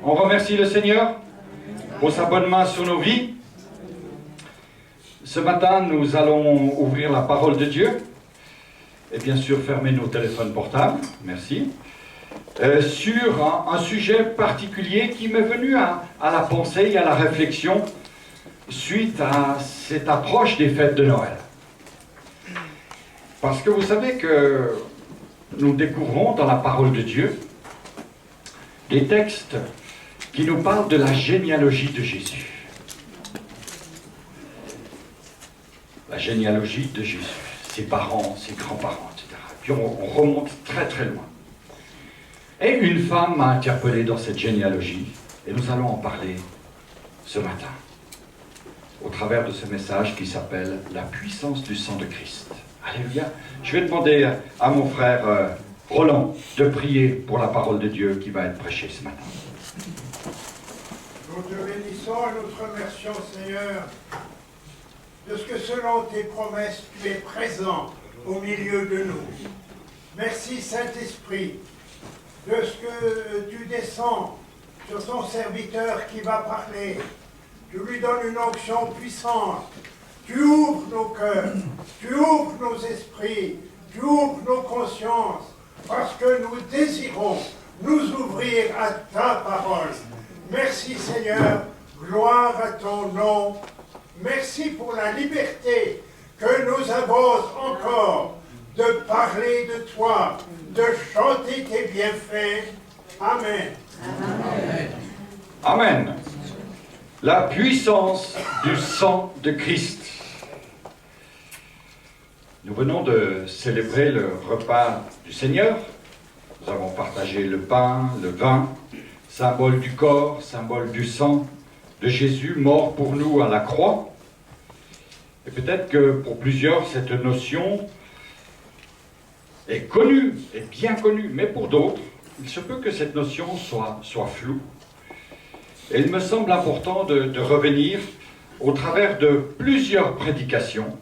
On remercie le Seigneur pour sa bonne main sur nos vies. Ce matin, nous allons ouvrir la parole de Dieu et bien sûr fermer nos téléphones portables, merci, sur un sujet particulier qui m'est venu à la pensée et à la réflexion suite à cette approche des fêtes de Noël. Parce que vous savez que nous découvrons dans la parole de Dieu des textes qui nous parlent de la généalogie de Jésus. La généalogie de Jésus, ses parents, ses grands-parents, etc. Puis on remonte très très loin. Et une femme m'a interpellé dans cette généalogie, et nous allons en parler ce matin, au travers de ce message qui s'appelle « La puissance du sang de Christ ». Alléluia. Je vais demander à mon frère Roland de prier pour la parole de Dieu qui va être prêchée ce matin. Nous te bénissons et nous te remercions, Seigneur, de ce que selon tes promesses, tu es présent au milieu de nous. Merci, Saint-Esprit, de ce que tu descends sur ton serviteur qui va parler. Tu lui donnes une onction puissante. Tu ouvres nos cœurs, tu ouvres nos esprits, tu ouvres nos consciences, parce que nous désirons nous ouvrir à ta parole. Merci Seigneur, gloire à ton nom. Merci pour la liberté que nous avons encore de parler de toi, de chanter tes bienfaits. Amen. Amen. Amen. La puissance du sang de Christ. Nous venons de célébrer le repas du Seigneur. Nous avons partagé le pain, le vin, symbole du corps, symbole du sang de Jésus, mort pour nous à la croix. Et peut-être que pour plusieurs, cette notion est connue, est bien connue, mais pour d'autres, il se peut que cette notion soit floue. Et il me semble important de revenir au travers de plusieurs prédications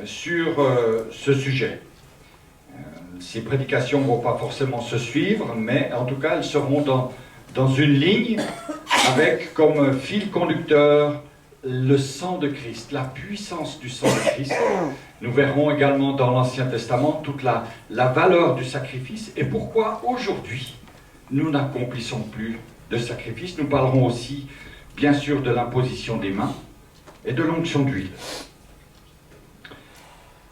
sur ce sujet. Ces prédications ne vont pas forcément se suivre, mais en tout cas, elles seront dans une ligne avec comme fil conducteur le sang de Christ, la puissance du sang de Christ. Nous verrons également dans l'Ancien Testament toute la valeur du sacrifice et pourquoi aujourd'hui nous n'accomplissons plus de sacrifice. Nous parlerons aussi, bien sûr, de l'imposition des mains et de l'onction d'huile.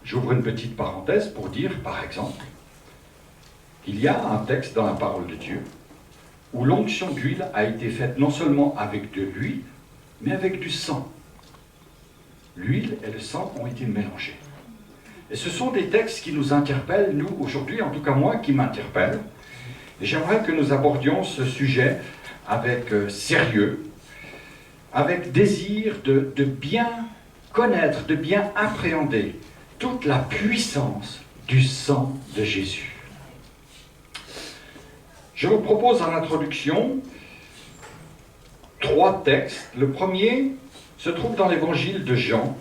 J'ouvre une petite parenthèse pour dire, par exemple, qu'il y a un texte dans la parole de Dieu où l'onction d'huile a été faite non seulement avec de l'huile, mais avec du sang. L'huile et le sang ont été mélangés. Et ce sont des textes qui nous interpellent, nous, aujourd'hui, en tout cas moi, qui m'interpellent. Et j'aimerais que nous abordions ce sujet avec sérieux, avec désir de bien connaître, de bien appréhender toute la puissance du sang de Jésus. Je vous propose en introduction 3 textes. Le premier se trouve dans l'évangile de Jean.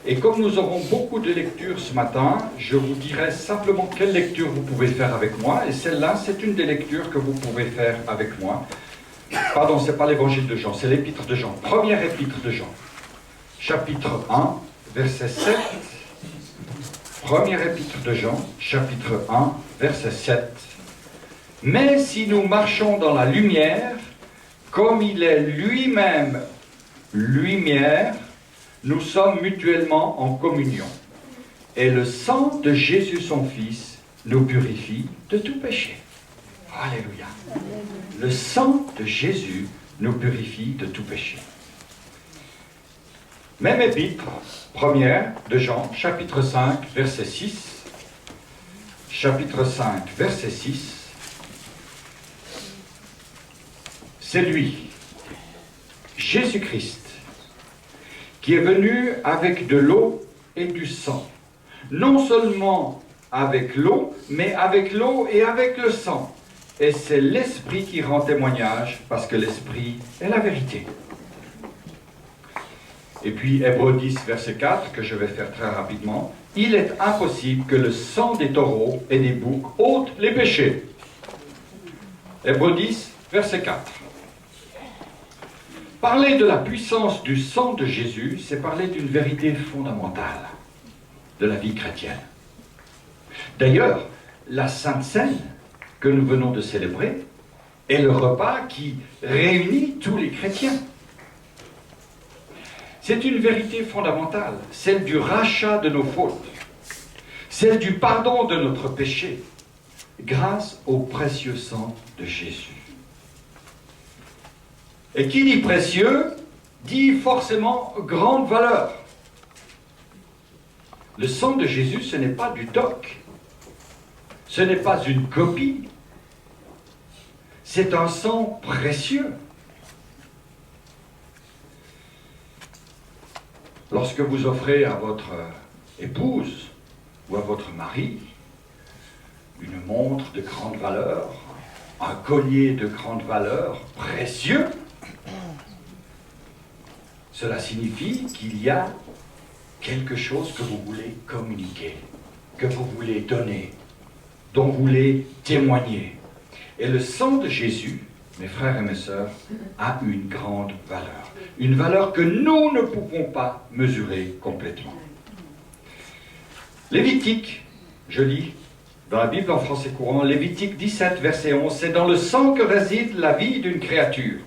Et comme nous aurons beaucoup de lectures ce matin, je vous dirai simplement quelle lecture vous pouvez faire avec moi. Et celle-là, c'est une des lectures que vous pouvez faire avec moi. Pardon, ce n'est pas l'évangile de Jean, c'est l'épître de Jean. Première épître de Jean. Chapitre 1, verset 7. Première épître de Jean, chapitre 1, verset 7. Mais si nous marchons dans la lumière, comme il est lui-même lumière, nous sommes mutuellement en communion. Et le sang de Jésus son Fils nous purifie de tout péché. Alléluia. Le sang de Jésus nous purifie de tout péché. Même épître, première de Jean, chapitre 5, verset 6. Chapitre 5, verset 6. C'est lui, Jésus-Christ, qui est venu avec de l'eau et du sang. Non seulement avec l'eau, mais avec l'eau et avec le sang. Et c'est l'Esprit qui rend témoignage, parce que l'Esprit est la vérité. Et puis Hébreux 10, verset 4, que je vais faire très rapidement. Il est impossible que le sang des taureaux et des boucs ôte les péchés. Hébreux 10, verset 4. Parler de la puissance du sang de Jésus, c'est parler d'une vérité fondamentale de la vie chrétienne. D'ailleurs, la Sainte Seine que nous venons de célébrer est le repas qui réunit tous les chrétiens. C'est une vérité fondamentale, celle du rachat de nos fautes, celle du pardon de notre péché, grâce au précieux sang de Jésus. Et qui dit précieux, dit forcément grande valeur. Le sang de Jésus, ce n'est pas du doc, ce n'est pas une copie, c'est un sang précieux. Lorsque vous offrez à votre épouse ou à votre mari une montre de grande valeur, un collier de grande valeur, précieux, cela signifie qu'il y a quelque chose que vous voulez communiquer, que vous voulez donner, dont vous voulez témoigner. Et le sang de Jésus, mes frères et mes sœurs, a une grande valeur. Une valeur que nous ne pouvons pas mesurer complètement. Lévitique, je lis dans la Bible en français courant, Lévitique 17, verset 11, c'est dans le sang que réside la vie d'une créature.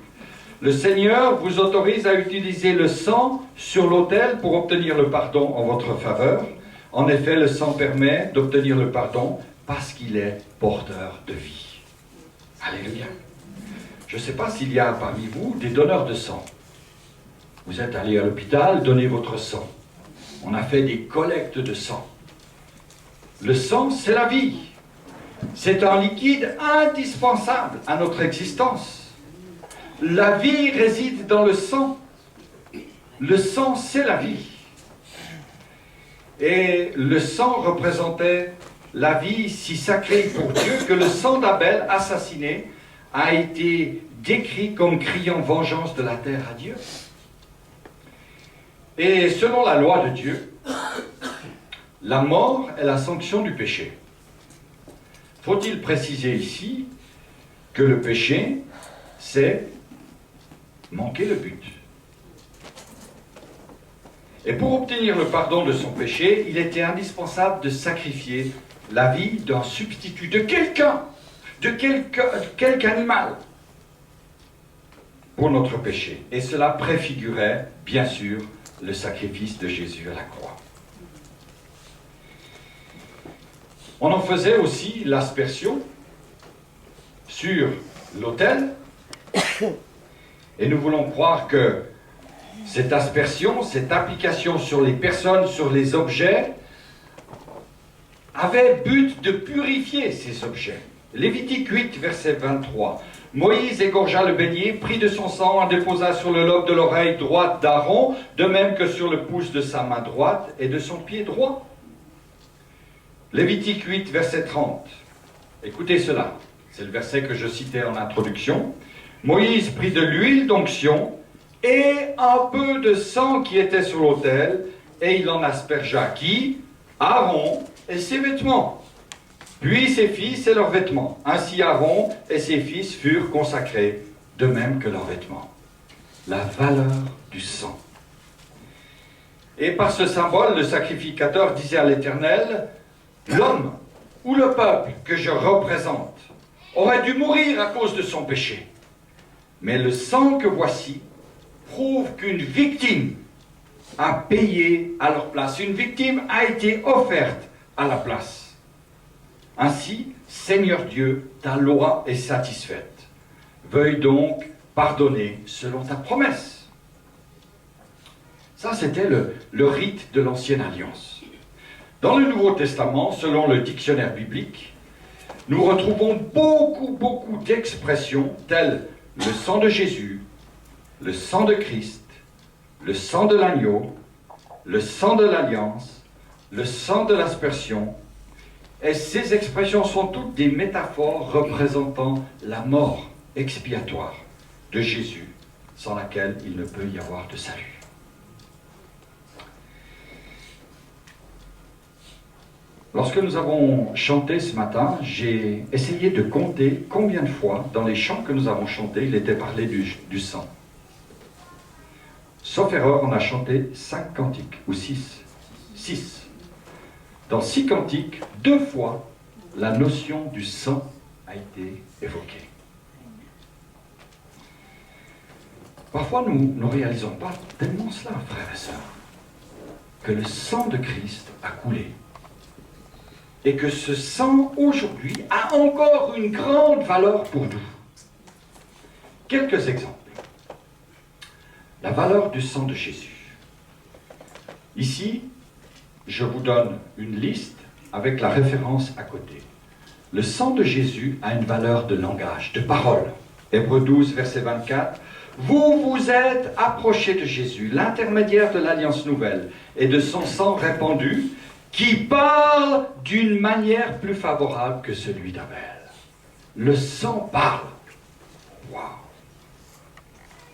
Le Seigneur vous autorise à utiliser le sang sur l'autel pour obtenir le pardon en votre faveur. En effet, le sang permet d'obtenir le pardon parce qu'il est porteur de vie. Alléluia. Je ne sais pas s'il y a parmi vous des donneurs de sang. Vous êtes allé à l'hôpital, donnez votre sang. On a fait des collectes de sang. Le sang, c'est la vie. C'est un liquide indispensable à notre existence. La vie réside dans le sang. Le sang, c'est la vie. Et le sang représentait la vie si sacrée pour Dieu que le sang d'Abel assassiné a été décrit comme criant vengeance de la terre à Dieu. Et selon la loi de Dieu, la mort est la sanction du péché. Faut-il préciser ici que le péché, c'est manquer le but. Et pour obtenir le pardon de son péché, il était indispensable de sacrifier la vie d'un substitut, de quelqu'un, de quelque animal, pour notre péché. Et cela préfigurait, bien sûr, le sacrifice de Jésus à la croix. On en faisait aussi l'aspersion sur l'autel. Et nous voulons croire que cette aspersion, cette application sur les personnes, sur les objets, avait but de purifier ces objets. Lévitique 8, verset 23. Moïse égorgea le bélier, prit de son sang, en déposa sur le lobe de l'oreille droite d'Aaron, de même que sur le pouce de sa main droite et de son pied droit. Lévitique 8, verset 30. Écoutez cela, c'est le verset que je citais en introduction. Moïse prit de l'huile d'onction et un peu de sang qui était sur l'autel, et il en aspergea qui? Aaron et ses vêtements, puis ses fils et leurs vêtements. Ainsi Aaron et ses fils furent consacrés, de même que leurs vêtements. La valeur du sang. Et par ce symbole, le sacrificateur disait à l'Éternel, l'homme ou le peuple que je représente aurait dû mourir à cause de son péché. Mais le sang que voici prouve qu'une victime a payé à leur place. Une victime a été offerte à la place. Ainsi, Seigneur Dieu, ta loi est satisfaite. Veuille donc pardonner selon ta promesse. Ça, c'était le rite de l'Ancienne Alliance. Dans le Nouveau Testament, selon le dictionnaire biblique, nous retrouvons beaucoup d'expressions telles le sang de Jésus, le sang de Christ, le sang de l'agneau, le sang de l'alliance, le sang de l'aspersion. Et ces expressions sont toutes des métaphores représentant la mort expiatoire de Jésus, sans laquelle il ne peut y avoir de salut. Lorsque nous avons chanté ce matin, j'ai essayé de compter combien de fois, dans les chants que nous avons chantés, il était parlé du sang. Sauf erreur, on a chanté 5 cantiques, ou 6. 6. Dans 6 cantiques, 2 fois, la notion du sang a été évoquée. Parfois, nous ne réalisons pas tellement cela, frères et sœurs, que le sang de Christ a coulé. Et que ce sang, aujourd'hui, a encore une grande valeur pour nous. Quelques exemples. La valeur du sang de Jésus. Ici, je vous donne une liste avec la référence à côté. Le sang de Jésus a une valeur de langage, de parole. Hébreux 12, verset 24. Vous vous êtes approchés de Jésus, l'intermédiaire de l'Alliance nouvelle, et de son sang répandu, qui parle d'une manière plus favorable que celui d'Abel. Le sang parle. Waouh!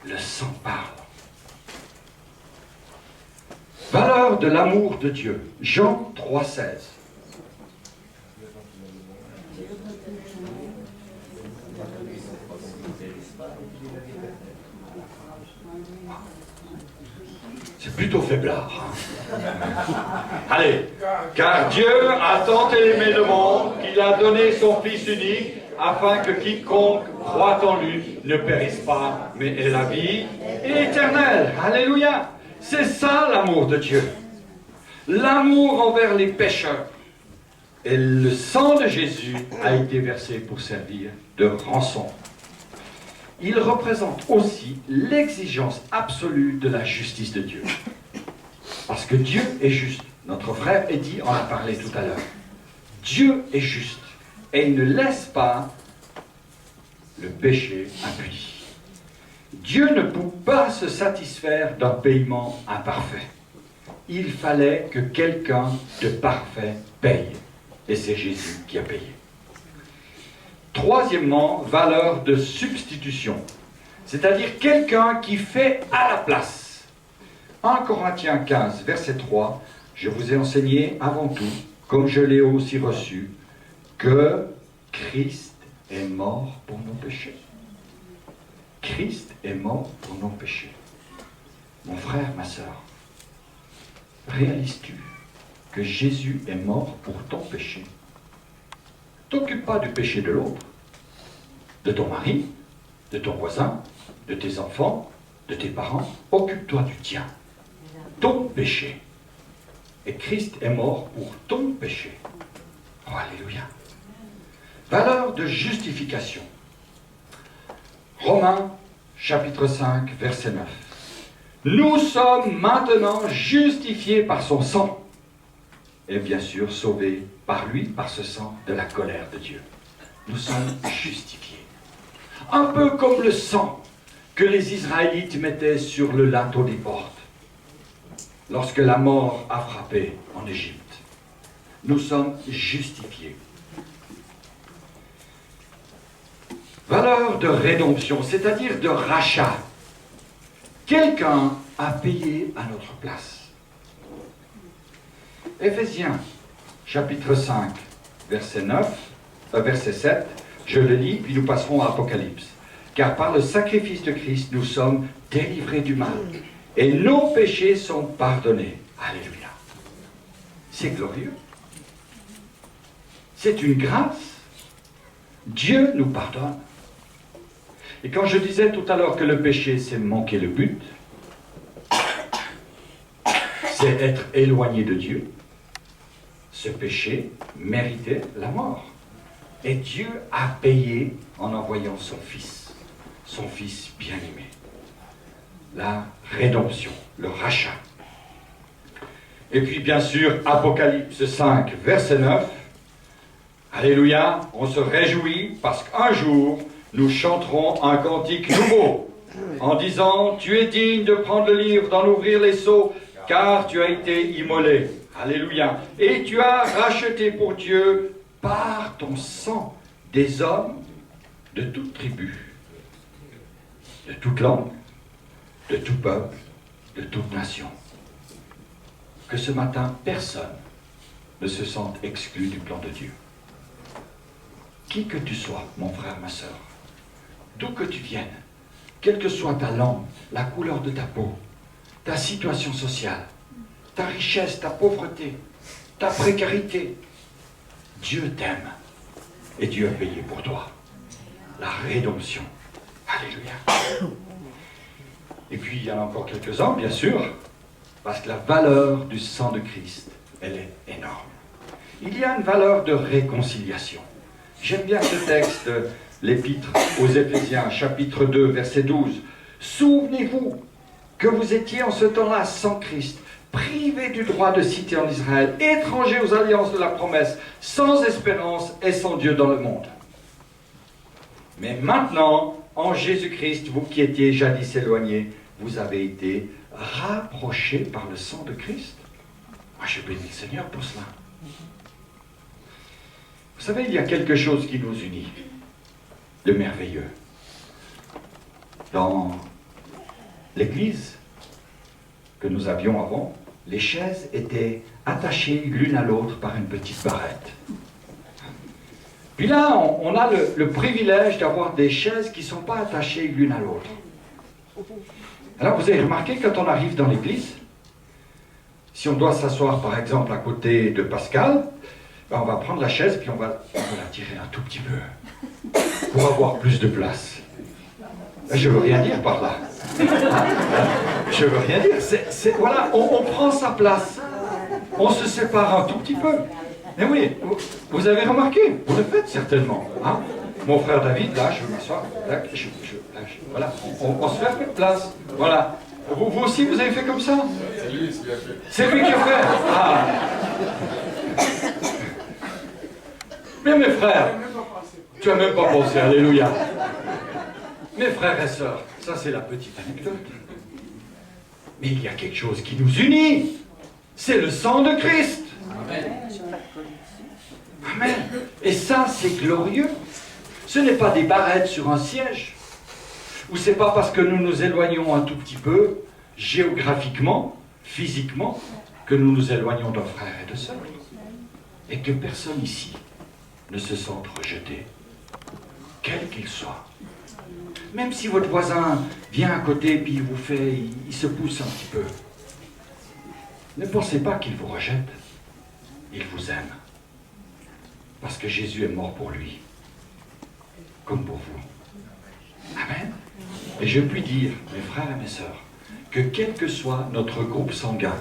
Le sang parle. Valeur de l'amour de Dieu. Jean 3,16. C'est plutôt faiblard. Allez. Car Dieu a tant aimé le monde qu'il a donné son Fils unique afin que quiconque croit en lui ne périsse pas, mais ait la vie éternelle. Alléluia. C'est ça l'amour de Dieu. L'amour envers les pécheurs. Et le sang de Jésus a été versé pour servir de rançon. Il représente aussi l'exigence absolue de la justice de Dieu. Parce que Dieu est juste. Notre frère Eddy en a parlé tout à l'heure. Dieu est juste. Et il ne laisse pas le péché impuni. Dieu ne peut pas se satisfaire d'un paiement imparfait. Il fallait que quelqu'un de parfait paye. Et c'est Jésus qui a payé. Troisièmement, valeur de substitution. C'est-à-dire quelqu'un qui fait à la place. 1 Corinthiens 15, verset 3, je vous ai enseigné avant tout, comme je l'ai aussi reçu, que Christ est mort pour nos péchés. Christ est mort pour nos péchés. Mon frère, ma sœur, réalises-tu que Jésus est mort pour ton péché? T'occupe pas du péché de l'autre, de ton mari, de ton voisin, de tes enfants, de tes parents. Occupe-toi du tien, ton péché. Et Christ est mort pour ton péché. Oh, alléluia. Valeur de justification. Romains, chapitre 5, verset 9. Nous sommes maintenant justifiés par son sang. Et bien sûr sauvés par lui, par ce sang de la colère de Dieu. Nous sommes justifiés. Un peu comme le sang que les Israélites mettaient sur le linteau des portes lorsque la mort a frappé en Égypte. Nous sommes justifiés. Valeur de rédemption, c'est-à-dire de rachat. Quelqu'un a payé à notre place. Éphésiens, chapitre 5, verset 7, je le lis, puis nous passerons à Apocalypse. Car par le sacrifice de Christ, nous sommes délivrés du mal, et nos péchés sont pardonnés. Alléluia. C'est glorieux. C'est une grâce. Dieu nous pardonne. Et quand je disais tout à l'heure que le péché, c'est manquer le but, c'est être éloigné de Dieu, ce péché méritait la mort. Et Dieu a payé en envoyant son Fils bien-aimé. La rédemption, le rachat. Et puis bien sûr, Apocalypse 5, verset 9. Alléluia, on se réjouit parce qu'un jour, nous chanterons un cantique nouveau en disant, tu es digne de prendre le livre, d'en ouvrir les sceaux, car tu as été immolé. Alléluia. Et tu as racheté pour Dieu par ton sang des hommes de toute tribu, de toute langue, de tout peuple, de toute nation. Que ce matin, personne ne se sentent exclus du plan de Dieu. Qui que tu sois, mon frère, ma sœur, d'où que tu viennes, quelle que soit ta langue, la couleur de ta peau, ta situation sociale, ta richesse, ta pauvreté, ta précarité, Dieu t'aime et Dieu a payé pour toi. La rédemption. Alléluia. Et puis il y en a encore quelques-uns, bien sûr, parce que la valeur du sang de Christ, elle est énorme. Il y a une valeur de réconciliation. J'aime bien ce texte, l'Épître aux Éphésiens, chapitre 2, verset 12. Souvenez-vous que vous étiez en ce temps-là sans Christ, privés du droit de cité en Israël, étrangers aux alliances de la promesse, sans espérance et sans Dieu dans le monde. Mais maintenant, en Jésus-Christ, vous qui étiez jadis éloignés, vous avez été rapprochés par le sang de Christ. Moi, je bénis le Seigneur pour cela. Vous savez, il y a quelque chose qui nous unit, le merveilleux. Dans l'église que nous avions avant, les chaises étaient attachées l'une à l'autre par une petite barrette. Puis là, on a le privilège d'avoir des chaises qui ne sont pas attachées l'une à l'autre. Alors vous avez remarqué, quand on arrive dans l'église, si on doit s'asseoir par exemple à côté de Pascal, ben on va prendre la chaise puis on va la tirer un tout petit peu pour avoir plus de place. Je veux rien dire par là. Je veux rien dire. Voilà, on prend sa place. On se sépare un tout petit peu. Mais oui, vous avez remarqué, vous le faites certainement. Hein? Mon frère David, là, je m'assois, là, voilà, on se fait un peu de place. Voilà. Vous aussi, vous avez fait comme ça? C'est lui qui a fait. C'est lui qui a fait. Ah. Mais mes frères, tu n'as même pas pensé, alléluia. Mes frères et sœurs, ça c'est la petite anecdote. Mais il y a quelque chose qui nous unit. C'est le sang de Christ. Amen. Amen. Et ça, c'est glorieux. Ce n'est pas des barrettes sur un siège. Ou c'est pas parce que nous nous éloignons un tout petit peu, géographiquement, physiquement, que nous nous éloignons d'un frère et de sœur. Et que personne ici ne se sente rejeté, quel qu'il soit. Même si votre voisin vient à côté puis il se pousse un petit peu. Ne pensez pas qu'il vous rejette. Il vous aime. Parce que Jésus est mort pour lui. Comme pour vous. Amen. Et je puis dire, mes frères et mes sœurs, que quel que soit notre groupe sanguin,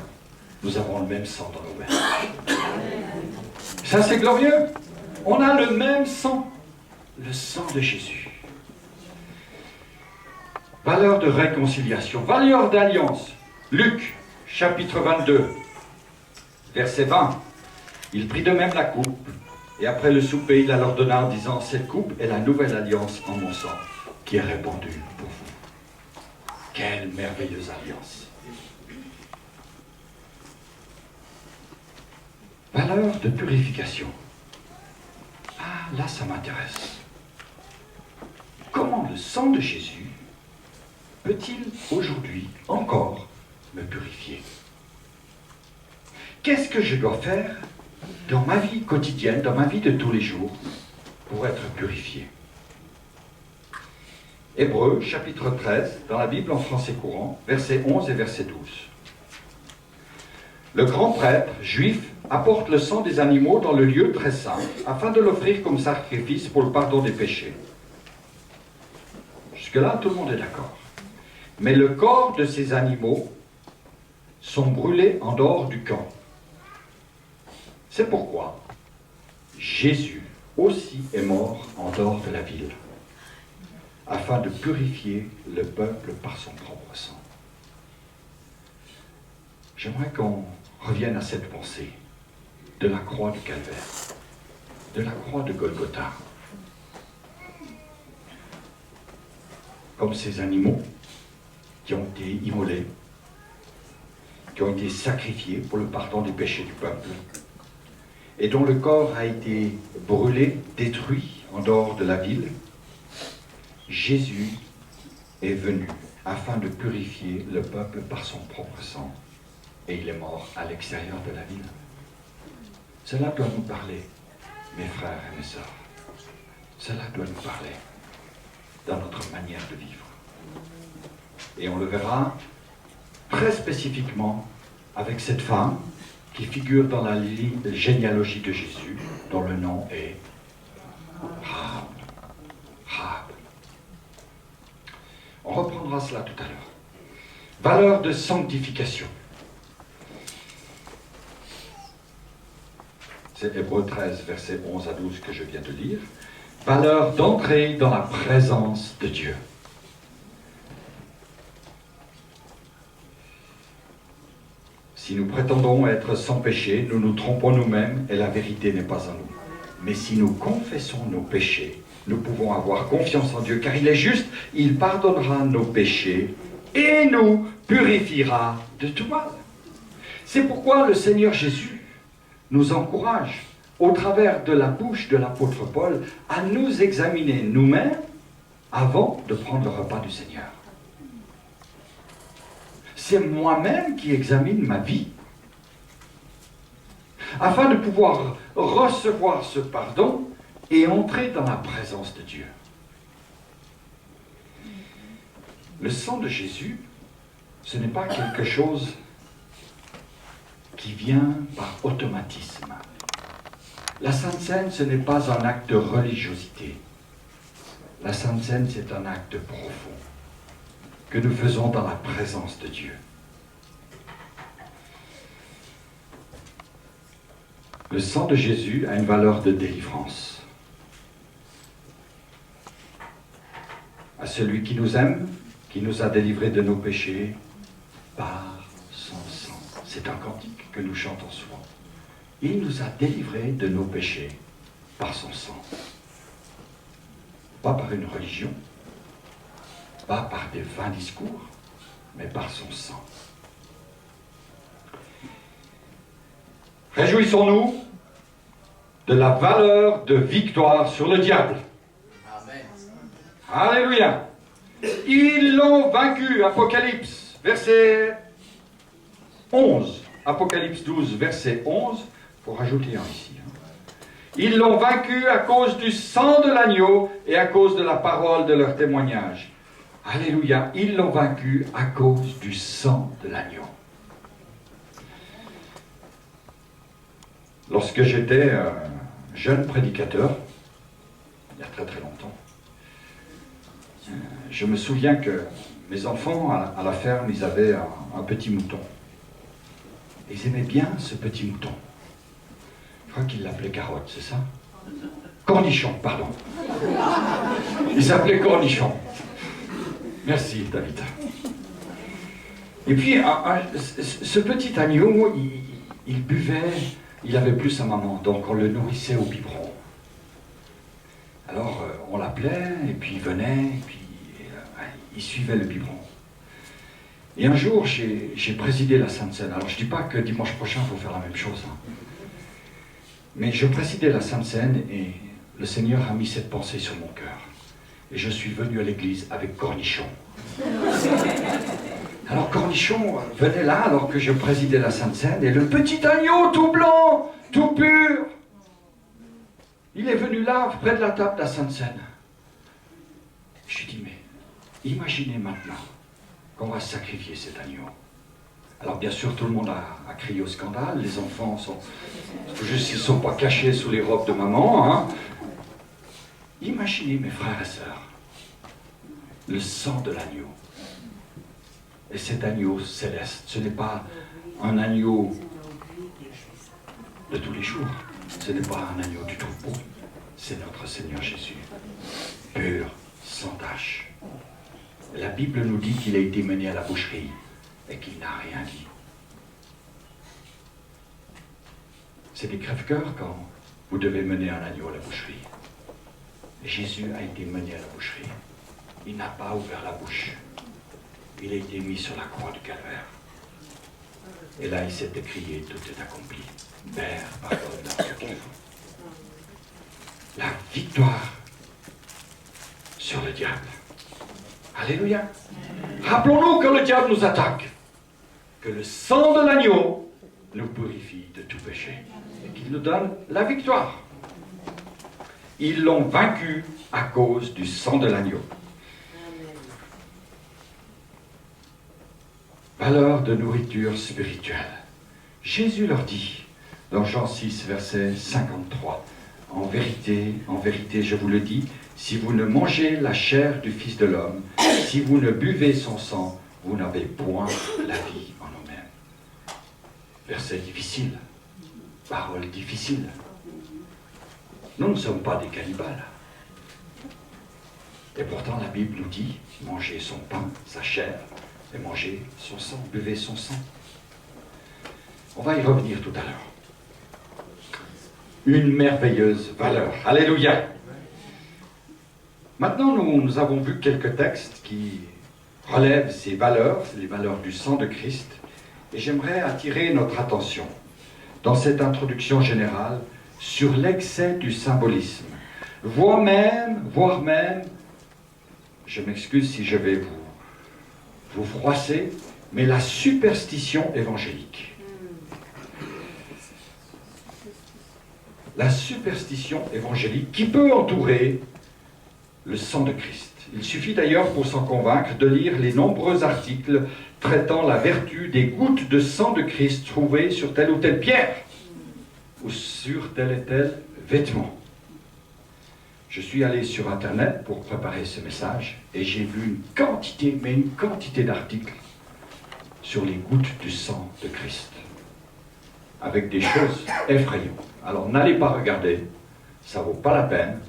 nous avons le même sang dans nos veines. Ça c'est glorieux. On a le même sang. Le sang de Jésus. Valeur de réconciliation. Valeur d'alliance. Luc, chapitre 22, verset 20. Il prit de même la coupe, et après le souper, il la leur donna en disant, cette coupe est la nouvelle alliance en mon sang, qui est répandue pour vous. Quelle merveilleuse alliance. Valeur de purification. Ah, là, ça m'intéresse. Comment le sang de Jésus peut-il aujourd'hui encore me purifier? Qu'est-ce que je dois faire dans ma vie quotidienne, dans ma vie de tous les jours, pour être purifié? Hébreux, chapitre 13, dans la Bible en français courant, versets 11 et verset 12. Le grand prêtre juif apporte le sang des animaux dans le lieu très saint, afin de l'offrir comme sacrifice pour le pardon des péchés. Jusque-là, tout le monde est d'accord. Mais le corps de ces animaux sont brûlés en dehors du camp. C'est pourquoi Jésus aussi est mort en dehors de la ville, afin de purifier le peuple par son propre sang. J'aimerais qu'on revienne à cette pensée de la croix du Calvaire, de la croix de Golgotha. Comme ces animaux qui ont été immolés, qui ont été sacrifiés pour le pardon des péchés du peuple, et dont le corps a été brûlé, détruit en dehors de la ville, Jésus est venu afin de purifier le peuple par son propre sang, et il est mort à l'extérieur de la ville. Cela doit nous parler, mes frères et mes sœurs. Cela doit nous parler dans notre manière de vivre. Et on le verra très spécifiquement avec cette femme qui figure dans la généalogie de Jésus, dont le nom est Rahab. Rahab. On reprendra cela tout à l'heure. Valeur de sanctification. C'est Hébreux 13, versets 11 à 12 que je viens de lire. Valeur d'entrer dans la présence de Dieu. Si nous prétendons être sans péché, nous nous trompons nous-mêmes et la vérité n'est pas en nous. Mais si nous confessons nos péchés, nous pouvons avoir confiance en Dieu, car il est juste, il pardonnera nos péchés et nous purifiera de tout mal. C'est pourquoi le Seigneur Jésus nous encourage, au travers de la bouche de l'apôtre Paul, à nous examiner nous-mêmes avant de prendre le repas du Seigneur. C'est moi-même qui examine ma vie, afin de pouvoir recevoir ce pardon et entrer dans la présence de Dieu. Le sang de Jésus, ce n'est pas quelque chose qui vient par automatisme. La Sainte Seine, ce n'est pas un acte de religiosité. La Sainte Seine, c'est un acte profond que nous faisons dans la présence de Dieu. Le sang de Jésus a une valeur de délivrance. À celui qui nous aime, qui nous a délivrés de nos péchés par son sang. C'est un cantique que nous chantons souvent. Il nous a délivrés de nos péchés par son sang. Pas par une religion, pas par des vains discours, mais par son sang. Réjouissons-nous de la valeur de victoire sur le diable. Amen. Alléluia. Ils l'ont vaincu, Apocalypse, verset 11. Apocalypse 12, verset 11. Il faut rajouter un ici. Ils l'ont vaincu à cause du sang de l'agneau et à cause de la parole de leur témoignage. Alléluia. Ils l'ont vaincu à cause du sang de l'agneau. Lorsque j'étais jeune prédicateur, il y a très très longtemps, je me souviens que mes enfants à la ferme, ils avaient un petit mouton. Et ils aimaient bien ce petit mouton. Je crois qu'ils l'appelaient Carotte, c'est ça? Cornichon, pardon. Il s'appelait Cornichon. Merci, David. Et puis, ce petit agneau, il buvait, il avait plus sa maman, donc on le nourrissait au biberon. Alors, on l'appelait, et puis il venait, et puis il suivait le biberon. Et un jour, j'ai présidé la Sainte Seine. Alors, je ne dis pas que dimanche prochain, il faut faire la même chose. Hein. Mais je présidais la Sainte Seine, et le Seigneur a mis cette pensée sur mon cœur. Et je suis venu à l'église avec Cornichon. Alors Cornichon venait là alors que je présidais la Sainte Seine, et le petit agneau tout blanc, tout pur, il est venu là, près de la table de la Sainte Seine. Je lui dis, mais imaginez maintenant qu'on va sacrifier cet agneau. Alors bien sûr, tout le monde a crié au scandale, les enfants sont juste, ils ne sont pas cachés sous les robes de maman. Hein. Imaginez, mes frères et sœurs, le sang de l'agneau. Et cet agneau céleste, ce n'est pas un agneau de tous les jours. Ce n'est pas un agneau du troupeau. C'est notre Seigneur Jésus, pur, sans tache. La Bible nous dit qu'il a été mené à la boucherie et qu'il n'a rien dit. C'est des crève-cœurs quand vous devez mener un agneau à la boucherie. Jésus a été mené à la boucherie. Il n'a pas ouvert la bouche. Il a été mis sur la croix du calvaire. Et là, il s'est écrié, tout est accompli. Père, pardonne à ceux qui font. La victoire sur le diable. Alléluia. Rappelons-nous quand le diable nous attaque, que le sang de l'agneau nous purifie de tout péché et qu'il nous donne la victoire. Ils l'ont vaincu à cause du sang de l'agneau. Valeur de nourriture spirituelle. Jésus leur dit, dans Jean 6, verset 53, « En vérité, je vous le dis, si vous ne mangez la chair du Fils de l'homme, si vous ne buvez son sang, vous n'avez point la vie en vous-même. » Verset difficile, parole difficile. Nous ne sommes pas des cannibales. Et pourtant la Bible nous dit, mangez son pain, sa chair, et mangez son sang, buvez son sang. On va y revenir tout à l'heure. Une merveilleuse valeur. Alléluia. Maintenant, nous avons vu quelques textes qui relèvent ces valeurs, les valeurs du sang de Christ, et j'aimerais attirer notre attention, dans cette introduction générale, sur l'excès du symbolisme, voire même, je m'excuse si je vais vous froisser, mais la superstition évangélique. La superstition évangélique qui peut entourer le sang de Christ. Il suffit d'ailleurs pour s'en convaincre de lire les nombreux articles traitant la vertu des gouttes de sang de Christ trouvées sur telle ou telle pierre ou sur tel et tel vêtement. Je suis allé sur Internet pour préparer ce message et j'ai vu une quantité d'articles sur les gouttes du sang de Christ, avec des choses effrayantes. Alors n'allez pas regarder, ça ne vaut pas la peine,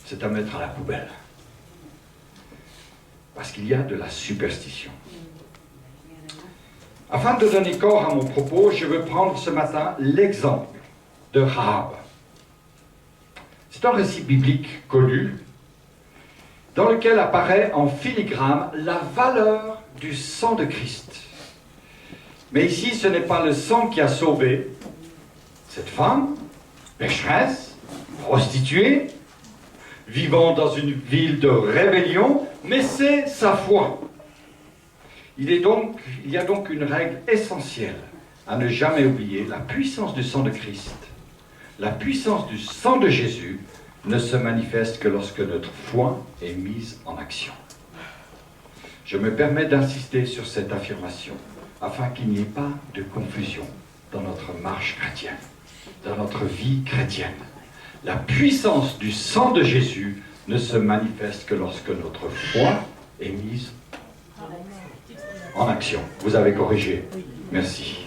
c'est à mettre à la poubelle. Parce qu'il y a de la superstition. Afin de donner corps à mon propos, je veux prendre ce matin l'exemple de Rahab. C'est un récit biblique connu, dans lequel apparaît en filigrane la valeur du sang de Christ. Mais ici, ce n'est pas le sang qui a sauvé cette femme, pécheresse, prostituée, vivant dans une ville de rébellion, mais c'est sa foi. Il y a donc une règle essentielle à ne jamais oublier: la puissance du sang de Christ, la puissance du sang de Jésus ne se manifeste que lorsque notre foi est mise en action. Je me permets d'insister sur cette affirmation afin qu'il n'y ait pas de confusion dans notre marche chrétienne, dans notre vie chrétienne. La puissance du sang de Jésus ne se manifeste que lorsque notre foi est mise en action. Vous avez corrigé. Merci.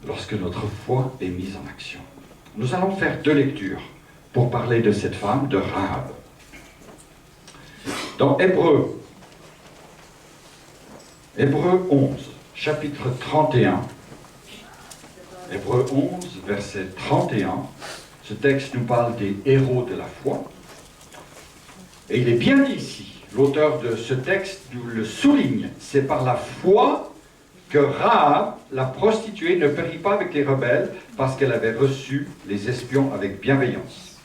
Lorsque notre foi est mise en action. Nous allons faire 2 lectures pour parler de cette femme, de Rahab. Dans Hébreux 11, chapitre 31, Hébreux 11, verset 31, ce texte nous parle des héros de la foi. Et il est bien dit ici, l'auteur de ce texte nous le souligne, c'est par la foi que Rahab, la prostituée, ne périt pas avec les rebelles parce qu'elle avait reçu les espions avec bienveillance.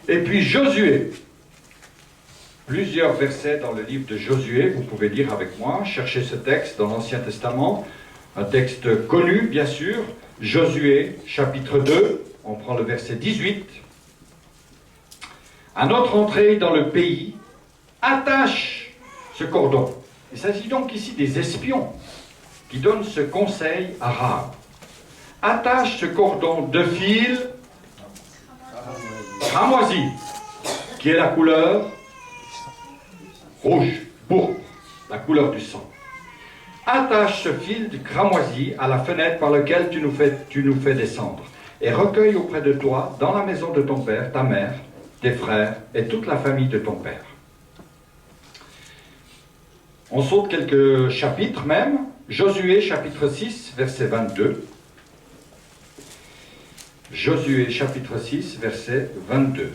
Et puis Josué, plusieurs versets dans le livre de Josué, vous pouvez lire avec moi, cherchez ce texte dans l'Ancien Testament, un texte connu bien sûr, Josué chapitre 2, on prend le verset 18. À notre entrée dans le pays, attache ce cordon. Il s'agit donc ici des espions qui donnent ce conseil à Rahab. Attache ce cordon de fil cramoisi, qui est la couleur rouge, pourpre, la couleur du sang. Attache ce fil de cramoisi à la fenêtre par laquelle tu nous fais descendre, et recueille auprès de toi, dans la maison de ton père, ta mère, tes frères et toute la famille de ton père. On saute quelques chapitres même. Josué chapitre 6, verset 22. Josué chapitre 6, verset 22.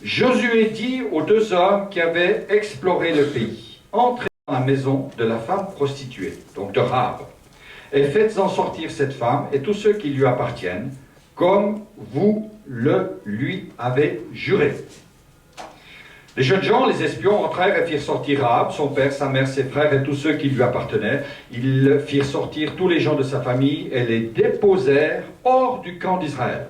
Josué dit aux 2 hommes qui avaient exploré le pays: entrez dans la maison de la femme prostituée, donc de Rahab, et faites-en sortir cette femme et tous ceux qui lui appartiennent, comme vous le lui avez juré. Les jeunes gens, les espions, entrèrent et firent sortir Rahab, son père, sa mère, ses frères et tous ceux qui lui appartenaient. Ils firent sortir tous les gens de sa famille et les déposèrent hors du camp d'Israël.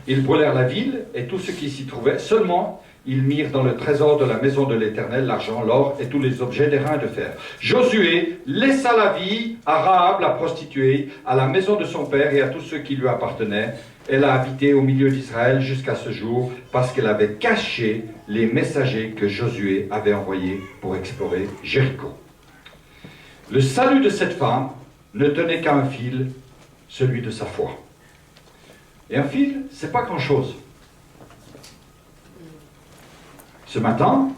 Ils brûlèrent la ville et tout ce qui s'y trouvait. Seulement, ils mirent dans le trésor de la maison de l'Éternel l'argent, l'or et tous les objets d'airain et de fer. Josué laissa la vie à Rahab, la prostituée, à la maison de son père et à tous ceux qui lui appartenaient. Elle a habité au milieu d'Israël jusqu'à ce jour parce qu'elle avait caché les messagers que Josué avait envoyés pour explorer Jéricho. Le salut de cette femme ne tenait qu'à un fil, celui de sa foi. Et un fil, c'est pas grand-chose. Ce matin,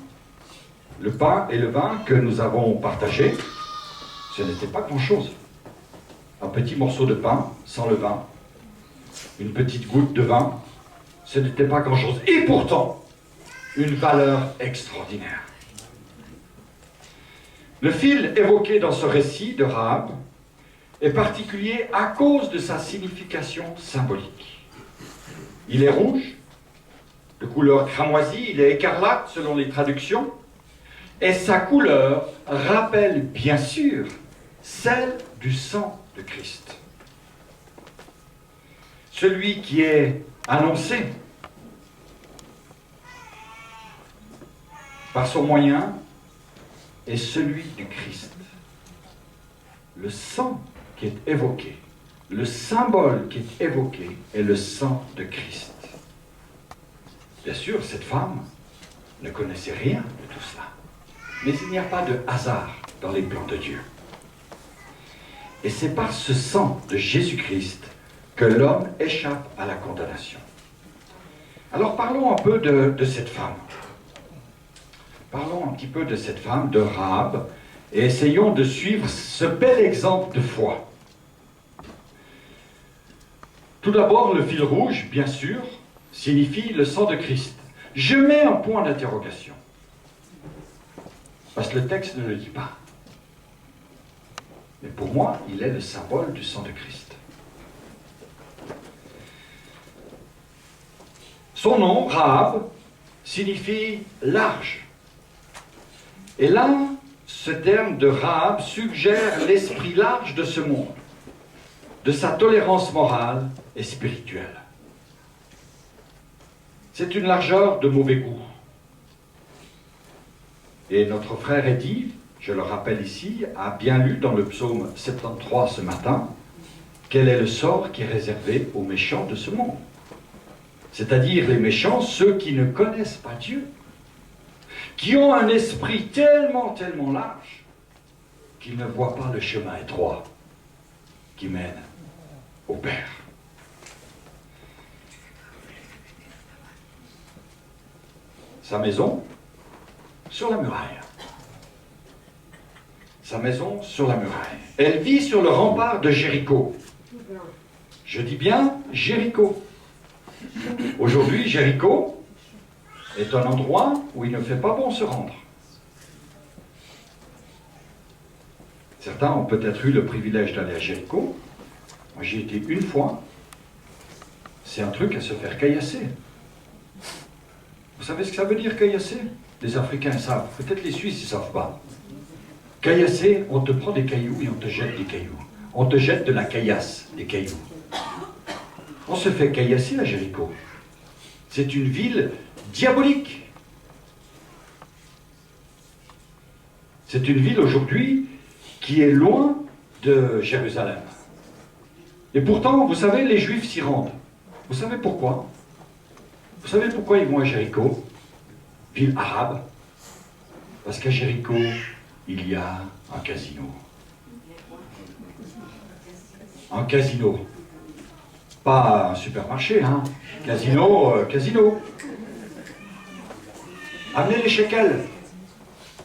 le pain et le vin que nous avons partagés, ce n'était pas grand-chose. Un petit morceau de pain sans le vin, une petite goutte de vin, ce n'était pas grand-chose. Et pourtant, une valeur extraordinaire. Le fil évoqué dans ce récit de Rahab est particulier à cause de sa signification symbolique. Il est rouge, de couleur cramoisie, il est écarlate selon les traductions, et sa couleur rappelle bien sûr celle du sang de Christ. Celui qui est annoncé par son moyen est celui du Christ. Le sang qui est évoqué, le symbole qui est évoqué est le sang de Christ. Bien sûr, cette femme ne connaissait rien de tout cela. Mais il n'y a pas de hasard dans les plans de Dieu. Et c'est par ce sang de Jésus-Christ que l'homme échappe à la condamnation. Alors parlons un peu de cette femme. Parlons un petit peu de cette femme, de Rahab, et essayons de suivre ce bel exemple de foi. Tout d'abord, le fil rouge, bien sûr, signifie le sang de Christ. Je mets un point d'interrogation. Parce que le texte ne le dit pas. Mais pour moi, il est le symbole du sang de Christ. Son nom, Rahab, signifie large. Et là, ce terme de Rahab suggère l'esprit large de ce monde, de sa tolérance morale et spirituelle. C'est une largeur de mauvais goût. Et notre frère Eddy, je le rappelle ici, a bien lu dans le psaume 73 ce matin, quel est le sort qui est réservé aux méchants de ce monde. C'est-à-dire les méchants, ceux qui ne connaissent pas Dieu, qui ont un esprit tellement large, qu'ils ne voient pas le chemin étroit qui mène au Père. Sa maison, sur la muraille. Sa maison sur la muraille. Elle vit sur le rempart de Jéricho. Je dis bien Jéricho. Aujourd'hui, Jéricho est un endroit où il ne fait pas bon se rendre. Certains ont peut-être eu le privilège d'aller à Jéricho. Moi, j'y ai été une fois. C'est un truc à se faire caillasser. Vous savez ce que ça veut dire, caillasser? Les Africains savent, peut-être les Suisses ne savent pas. Caillasser, on te prend des cailloux et on te jette des cailloux. On te jette de la caillasse, des cailloux. On se fait caillasser à Jéricho. C'est une ville diabolique. C'est une ville aujourd'hui qui est loin de Jérusalem. Et pourtant, vous savez, les Juifs s'y rendent. Vous savez pourquoi? Vous savez pourquoi ils vont à Jéricho, ville arabe? Parce qu'à Jéricho, il y a un casino. Un casino. Pas un supermarché, hein. Casino, casino. Amenez les shekels.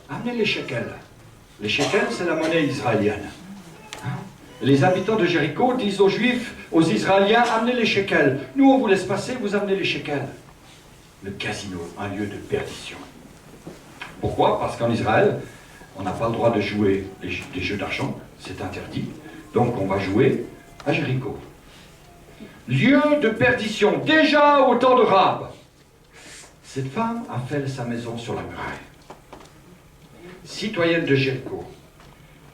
Amenez les shekels. Les shekels, c'est la monnaie israélienne. Hein? Les habitants de Jéricho disent aux Juifs, aux Israéliens, amenez les shekels. Nous, on vous laisse passer, vous amenez les shekels. Le casino, un lieu de perdition. Pourquoi? Parce qu'en Israël, on n'a pas le droit de jouer des jeux d'argent, c'est interdit. Donc on va jouer à Jéricho. Lieu de perdition, déjà au temps de Rahab. Cette femme a fait sa maison sur la muraille. Citoyenne de Jéricho,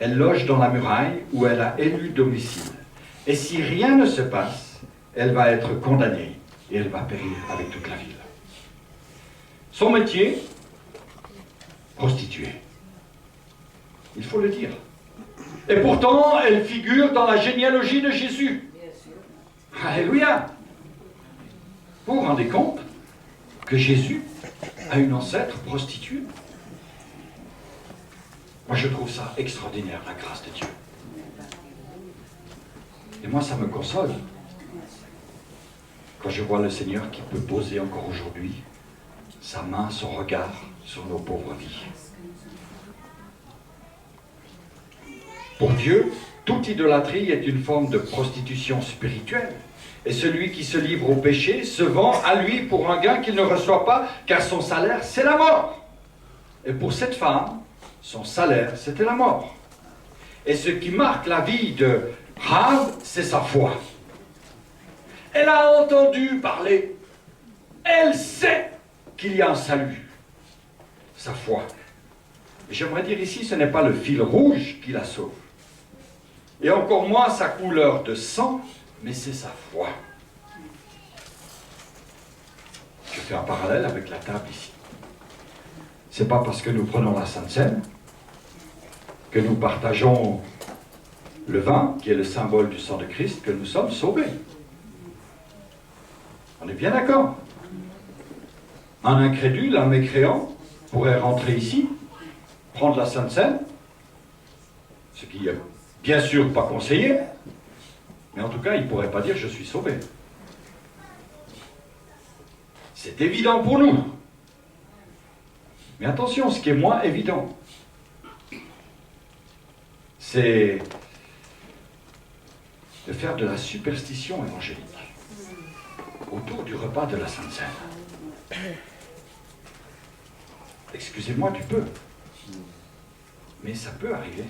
elle loge dans la muraille où elle a élu domicile. Et si rien ne se passe, elle va être condamnée et elle va périr avec toute la ville. Son métier, prostituée. Il faut le dire. Et pourtant, elle figure dans la généalogie de Jésus. Alléluia. Vous vous rendez compte que Jésus a une ancêtre prostituée? Moi, je trouve ça extraordinaire, la grâce de Dieu. Et moi, ça me console. Quand je vois le Seigneur qui peut poser encore aujourd'hui sa main, son regard sur nos pauvres vies. Pour Dieu, toute idolâtrie est une forme de prostitution spirituelle. Et celui qui se livre au péché se vend à lui pour un gain qu'il ne reçoit pas, car son salaire, c'est la mort. Et pour cette femme, son salaire, c'était la mort. Et ce qui marque la vie de Rahab, c'est sa foi. Elle a entendu parler. Elle sait qu'il y a un salut. Sa foi. Et j'aimerais dire ici, ce n'est pas le fil rouge qui la sauve. Et encore moins sa couleur de sang, mais c'est sa foi. Je fais un parallèle avec la table ici. C'est pas parce que nous prenons la Sainte Seine que nous partageons le vin, qui est le symbole du sang de Christ, que nous sommes sauvés. On est bien d'accord. Un incrédule, un mécréant, pourrait rentrer ici, prendre la Sainte Seine, ce qui est bien sûr pas conseillé, mais en tout cas, il ne pourrait pas dire « je suis sauvé ». C'est évident pour nous. Mais attention, ce qui est moins évident, c'est de faire de la superstition évangélique autour du repas de la Sainte Seine. Excusez-moi du peu, mais ça peut arriver,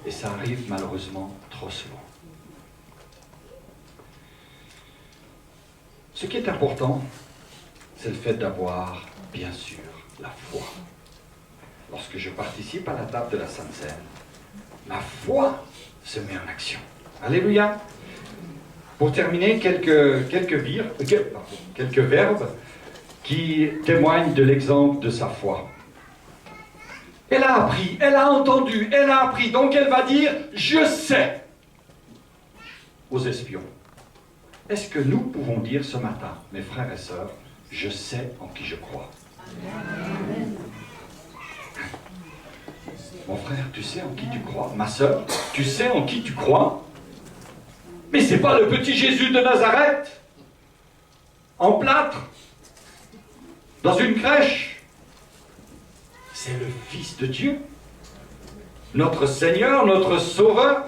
et ça arrive malheureusement trop souvent. Ce qui est important, c'est le fait d'avoir, bien sûr, la foi. Lorsque je participe à la table de la Sainte Seine, ma foi se met en action. Alléluia. Pour terminer, quelques verbes qui témoignent de l'exemple de sa foi. Elle a appris, elle a entendu, elle a appris. Donc elle va dire « je sais » aux espions. Est-ce que nous pouvons dire ce matin, mes frères et sœurs, « je sais en qui je crois ». Mon frère, tu sais en qui tu crois? Ma sœur, tu sais en qui tu crois? Mais c'est pas le petit Jésus de Nazareth, en plâtre, dans une crèche. C'est le Fils de Dieu, notre Seigneur, notre Sauveur,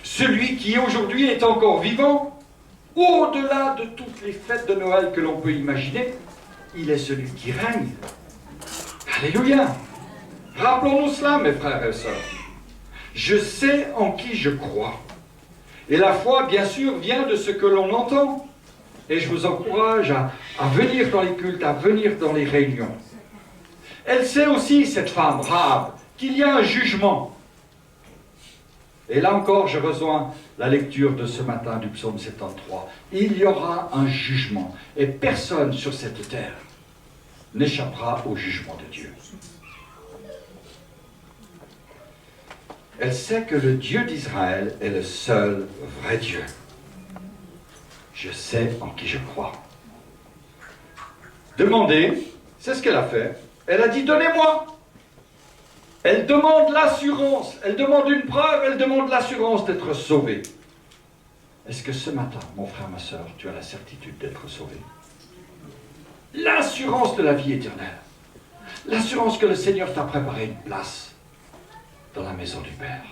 celui qui aujourd'hui est encore vivant, au-delà de toutes les fêtes de Noël que l'on peut imaginer. Il est celui qui règne. Alléluia! Rappelons-nous cela, mes frères et sœurs. Je sais en qui je crois. Et la foi, bien sûr, vient de ce que l'on entend. Et je vous encourage à venir dans les cultes, à venir dans les réunions. Elle sait aussi, cette femme, Rahab, qu'il y a un jugement. Et là encore, je rejoins la lecture de ce matin du psaume 73. Il y aura un jugement. Et personne sur cette terre n'échappera au jugement de Dieu. Elle sait que le Dieu d'Israël est le seul vrai Dieu. Je sais en qui je crois. Demandez, c'est ce qu'elle a fait. Elle a dit, donnez-moi. Elle demande l'assurance, elle demande une preuve, elle demande l'assurance d'être sauvée. Est-ce que ce matin, mon frère, ma soeur, tu as la certitude d'être sauvé? L'assurance de la vie éternelle. L'assurance que le Seigneur t'a préparé une place dans la maison du Père.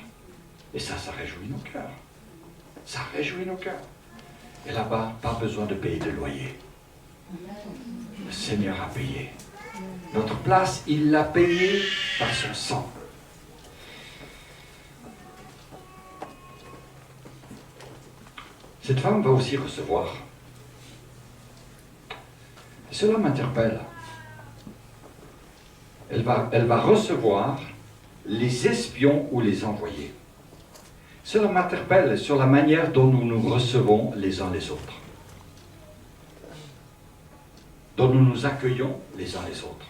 Et ça réjouit nos cœurs. Ça réjouit nos cœurs. Et là-bas, pas besoin de payer de loyer. Le Seigneur a payé. Notre place, il l'a payée par son sang. Cette femme va aussi recevoir Cela m'interpelle. Elle va recevoir les espions ou les envoyés. Cela m'interpelle sur la manière dont nous nous recevons les uns les autres, dont nous nous accueillons les uns les autres.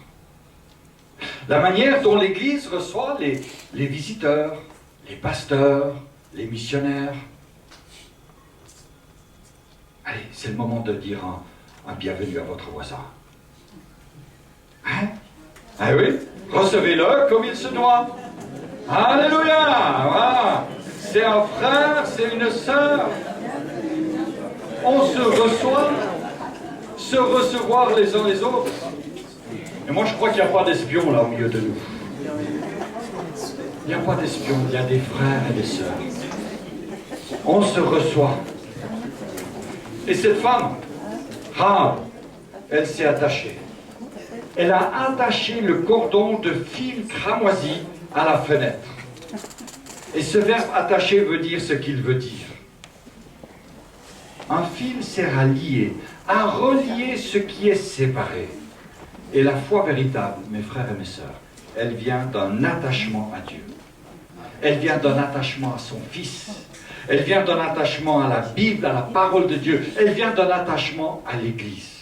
La manière dont l'Église reçoit les visiteurs, les pasteurs, les missionnaires. Allez, c'est le moment de dire un bienvenue à votre voisin. Hein? Ah oui? Recevez-le comme il se doit. Alléluia! Voilà. C'est un frère, c'est une sœur. On se reçoit, se recevoir les uns les autres. Et moi je crois qu'il n'y a pas d'espions là au milieu de nous. Il n'y a pas d'espions, il y a des frères et des sœurs. On se reçoit. Et cette femme, Rahab, elle s'est attachée. Elle a attaché le cordon de fil cramoisi à la fenêtre. Et ce verbe attacher veut dire ce qu'il veut dire. Un fil sert à lier, à relier ce qui est séparé. Et la foi véritable, mes frères et mes sœurs, elle vient d'un attachement à Dieu. Elle vient d'un attachement à son Fils. Elle vient d'un attachement à la Bible, à la parole de Dieu. Elle vient d'un attachement à l'Église.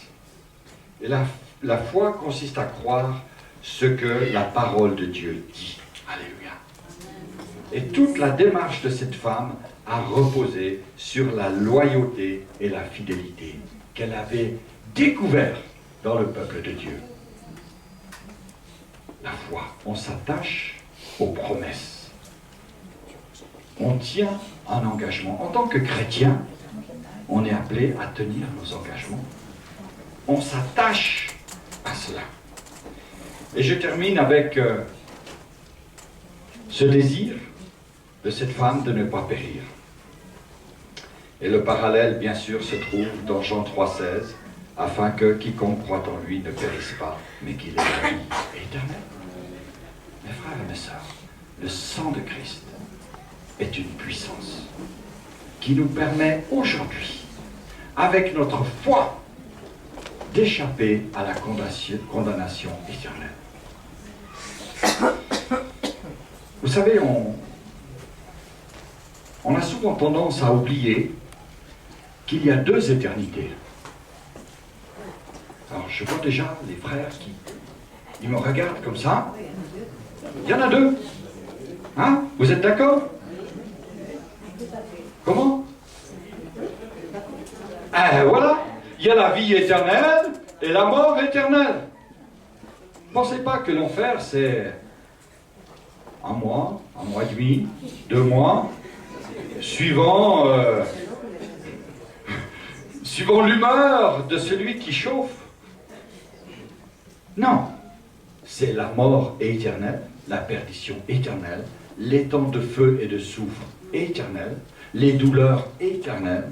Et la foi consiste à croire ce que la parole de Dieu dit. Alléluia. Et toute la démarche de cette femme a reposé sur la loyauté et la fidélité qu'elle avait découvert dans le peuple de Dieu. La foi, on s'attache aux promesses. On tient un engagement. En tant que chrétien, on est appelé à tenir nos engagements. On s'attache à cela. Et je termine avec ce désir de cette femme de ne pas périr. Et le parallèle, bien sûr, se trouve dans Jean 3,16, afin que quiconque croit en lui ne périsse pas, mais qu'il ait la vie éternelle. Mes frères et mes sœurs, le sang de Christ est une puissance qui nous permet aujourd'hui, avec notre foi, d'échapper à la condamnation éternelle. Vous savez, on a souvent tendance à oublier qu'il y a deux éternités. Alors, je vois déjà les frères qui me regardent comme ça. Il y en a deux. Hein? Vous êtes d'accord? Comment? Voilà. Il y a la vie éternelle et la mort éternelle. Ne pensez pas que l'enfer, c'est un mois et demi, 2 mois, suivant l'humeur de celui qui chauffe. Non, c'est la mort éternelle, la perdition éternelle, les temps de feu et de soufre éternels, les douleurs éternelles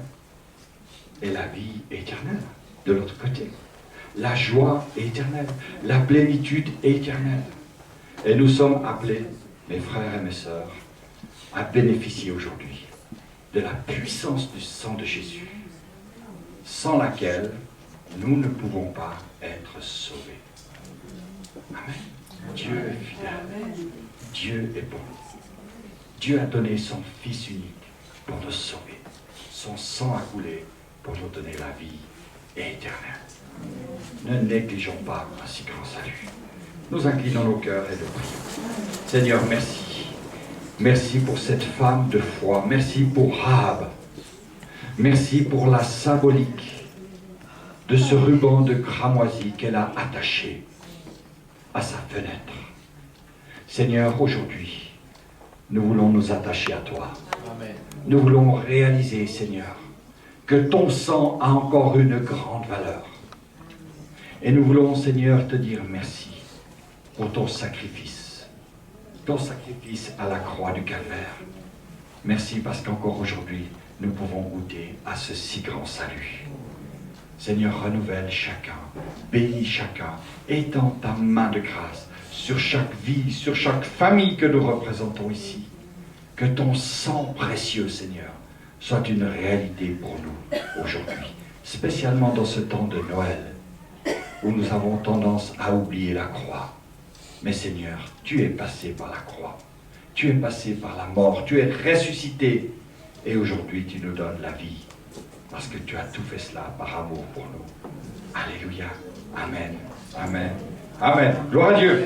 et la vie éternelle de l'autre côté. La joie éternelle, la plénitude éternelle. Et nous sommes appelés, mes frères et mes sœurs, à bénéficier aujourd'hui de la puissance du sang de Jésus, sans laquelle nous ne pouvons pas être sauvés. Amen. Dieu est fidèle. Dieu est bon. Dieu a donné son Fils unique pour nous sauver. Son sang a coulé pour nous donner la vie éternelle. Ne négligeons pas un si grand salut. Nous inclinons nos cœurs et nous prions. Seigneur, merci. Merci pour cette femme de foi. Merci pour Rahab. Merci pour la symbolique de ce ruban de cramoisi qu'elle a attaché à sa fenêtre. Seigneur, aujourd'hui, nous voulons nous attacher à toi. Amen. Nous voulons réaliser, Seigneur, que ton sang a encore une grande valeur. Et nous voulons, Seigneur, te dire merci pour ton sacrifice à la croix du Calvaire. Merci parce qu'encore aujourd'hui, nous pouvons goûter à ce si grand salut. Seigneur, renouvelle chacun, bénis chacun, étends ta main de grâce sur chaque vie, sur chaque famille que nous représentons ici. Que ton sang précieux, Seigneur, soit une réalité pour nous aujourd'hui, spécialement dans ce temps de Noël. où nous avons tendance à oublier la croix. Mais Seigneur, tu es passé par la croix. Tu es passé par la mort. Tu es ressuscité. Et aujourd'hui, tu nous donnes la vie. Parce que tu as tout fait cela par amour pour nous. Alléluia. Amen. Amen. Amen. Gloire à Dieu.